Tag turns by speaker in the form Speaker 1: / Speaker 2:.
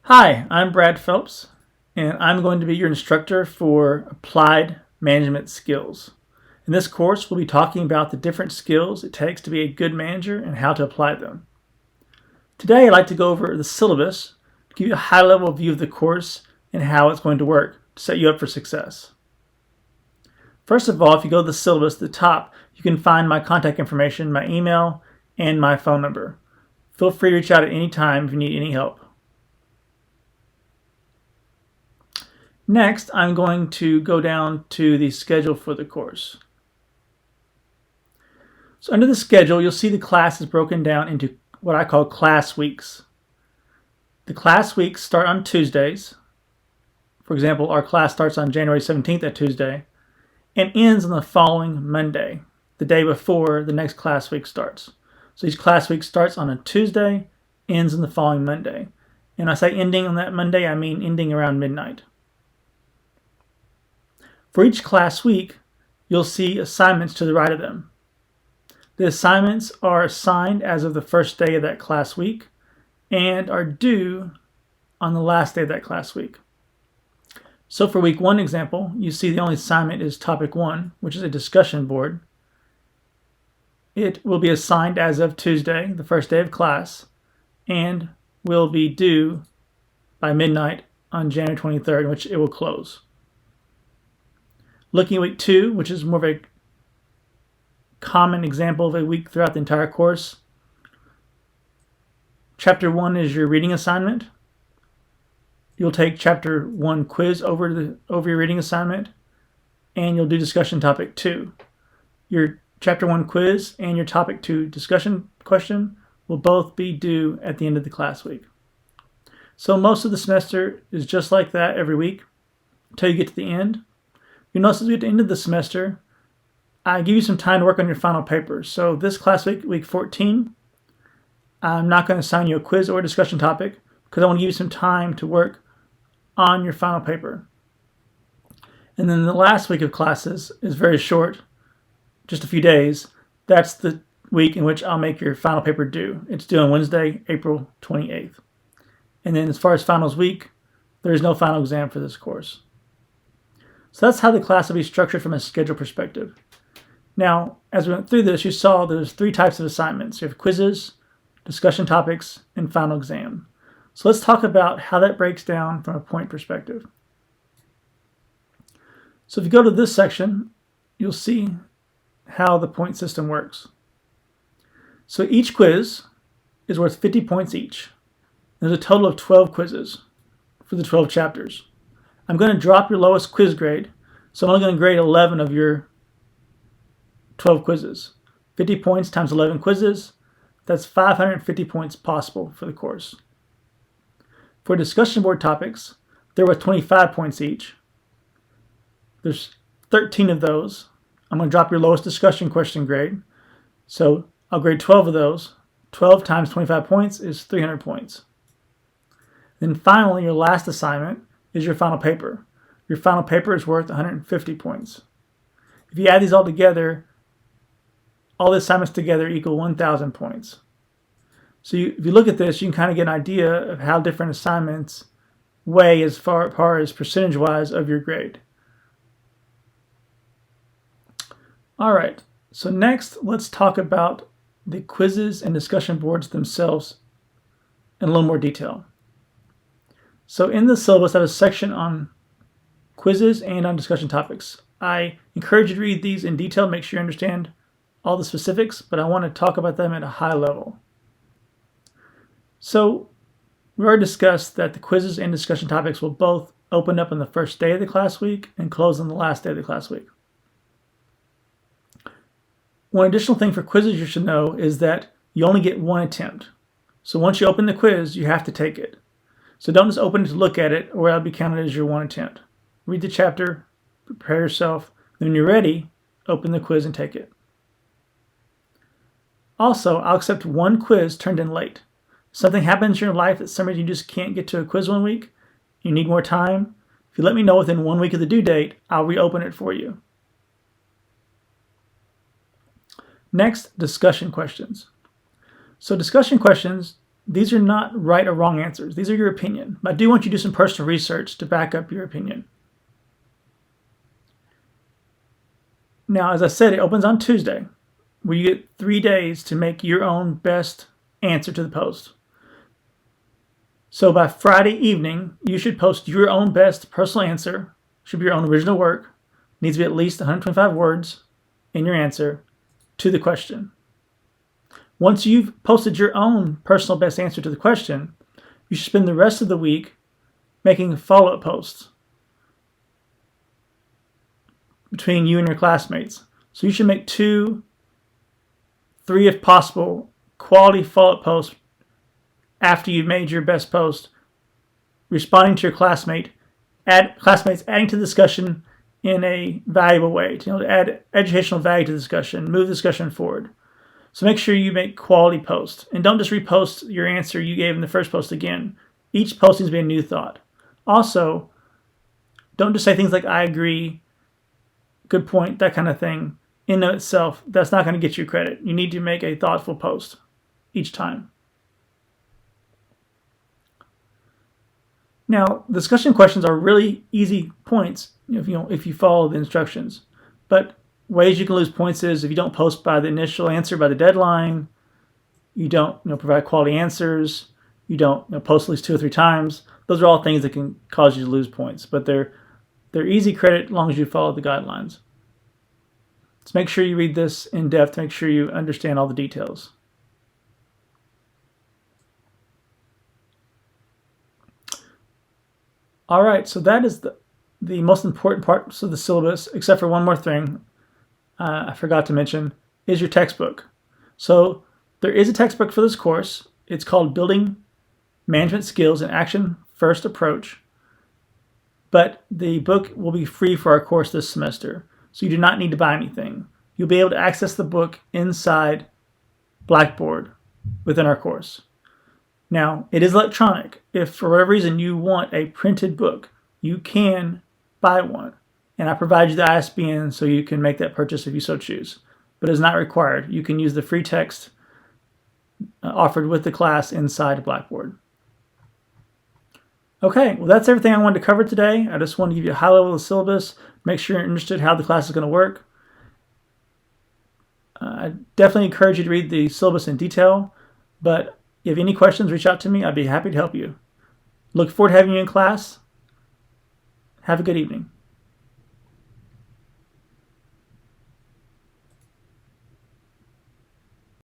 Speaker 1: Hi, I'm Brad Phelps, and I'm going to be your instructor for Applied Management Skills. In this course, we'll be talking about the different skills it takes to be a good manager and how to apply them. Today, I'd like to go over the syllabus to give you a high-level view of the course and how it's going to work to set you up for success. First of all, if you go to the syllabus at the top, you can find my contact information, my email, and my phone number. Feel free to reach out at any time if you need any help. Next, I'm going to go down to the schedule for the course. So under the schedule, you'll see the class is broken down into what I call class weeks. The class weeks start on Tuesdays. For example, our class starts on January 17th at Tuesday and ends on the following Monday, the day before the next class week starts. So each class week starts on a Tuesday, ends on the following Monday. And when I say ending on that Monday, I mean ending around midnight. For each class week, you'll see assignments to the right of them. The assignments are assigned as of the first day of that class week and are due on the last day of that class week. So for week 1 example, you see the only assignment is topic 1, which is a discussion board. It will be assigned as of Tuesday, the first day of class, and will be due by midnight on January 23rd, in which it will close. Looking at week 2, which is more of a common example of a week throughout the entire course. Chapter 1 is your reading assignment. You'll take Chapter 1 quiz over your reading assignment, and you'll do discussion topic 2. Your Chapter 1 quiz and your topic 2 discussion question will both be due at the end of the class week. So most of the semester is just like that every week until you get to the end. You'll notice as we get to the end of the semester, I give you some time to work on your final papers. So this class week, week 14, I'm not going to assign you a quiz or a discussion topic because I want to give you some time to work on your final paper. And then the last week of classes is very short, just a few days. That's the week in which I'll make your final paper due. It's due on Wednesday, April 28th. And then as far as finals week, there is no final exam for this course. So that's how the class will be structured from a schedule perspective. Now, as we went through this, you saw there's 3 types of assignments. You have quizzes, discussion topics, and final exam. So let's talk about how that breaks down from a point perspective. So if you go to this section, you'll see how the point system works. So each quiz is worth 50 points each. There's a total of 12 quizzes for the 12 chapters. I'm going to drop your lowest quiz grade, so I'm only going to grade 11 of your 12 quizzes. 50 points times 11 quizzes, that's 550 points possible for the course. For discussion board topics, they're worth 25 points each. There's 13 of those. I'm going to drop your lowest discussion question grade, so I'll grade 12 of those. 12 times 25 points is 300 points. Then finally, your last assignment is your final paper. Your final paper is worth 150 points. If you add these all together, all the assignments together equal 1,000 points. So if you look at this, you can kind of get an idea of how different assignments weigh as far as percentage-wise of your grade. All right, so next let's talk about the quizzes and discussion boards themselves in a little more detail. So in the syllabus, I have a section on quizzes and on discussion topics. I encourage you to read these in detail, make sure you understand all the specifics, but I want to talk about them at a high level. So we already discussed that the quizzes and discussion topics will both open up on the first day of the class week and close on the last day of the class week. One additional thing for quizzes you should know is that you only get one attempt. So once you open the quiz, you have to take it. So don't just open it to look at it, or it'll be counted as your one attempt. Read the chapter, prepare yourself, then when you're ready, open the quiz and take it. Also, I'll accept one quiz turned in late. If something happens in your life that some reason you just can't get to a quiz one week, you need more time, if you let me know within 1 week of the due date, I'll reopen it for you. Next, discussion questions. So discussion questions these are not right or wrong answers. These are your opinion. But I do want you to do some personal research to back up your opinion. Now, as I said, it opens on Tuesday, where you get 3 days to make your own best answer to the post. So by Friday evening, you should post your own best personal answer. Should be your own original work. Needs to be at least 125 words in your answer to the question. Once you've posted your own personal best answer to the question, you should spend the rest of the week making follow-up posts between you and your classmates. So you should make 2, 3 if possible, quality follow-up posts after you've made your best post, responding to your classmates adding to the discussion in a valuable way, to add educational value to the discussion, move the discussion forward. So make sure you make quality posts, and don't just repost your answer you gave in the first post again. Each post needs to be a new thought. Also, don't just say things like "I agree," "good point," that kind of thing. In and of itself, that's not going to get you credit. You need to make a thoughtful post each time. Now, discussion questions are really easy points if you follow the instructions. But ways you can lose points is if you don't post by the initial answer by the deadline, you don't provide quality answers, you don't post at least 2 or 3 times. Those are all things that can cause you to lose points, but they're easy credit as long as you follow the guidelines. So make sure you read this in depth to make sure you understand all the details. All right, so that is the most important parts of the syllabus, except for one more thing I forgot to mention, is your textbook. So there is a textbook for this course. It's called Building Management Skills and Action First Approach. But the book will be free for our course this semester, so you do not need to buy anything. You'll be able to access the book inside Blackboard within our course. Now, it is electronic. If for whatever reason you want a printed book, you can buy one. And I provide you the ISBN so you can make that purchase if you so choose. But it's not required. You can use the free text offered with the class inside Blackboard. Okay, well that's everything I wanted to cover today. I just wanted to give you a high level of the syllabus, make sure you're interested in how the class is going to work. I definitely encourage you to read the syllabus in detail, but if you have any questions, reach out to me. I'd be happy to help you. Look forward to having you in class. Have a good evening.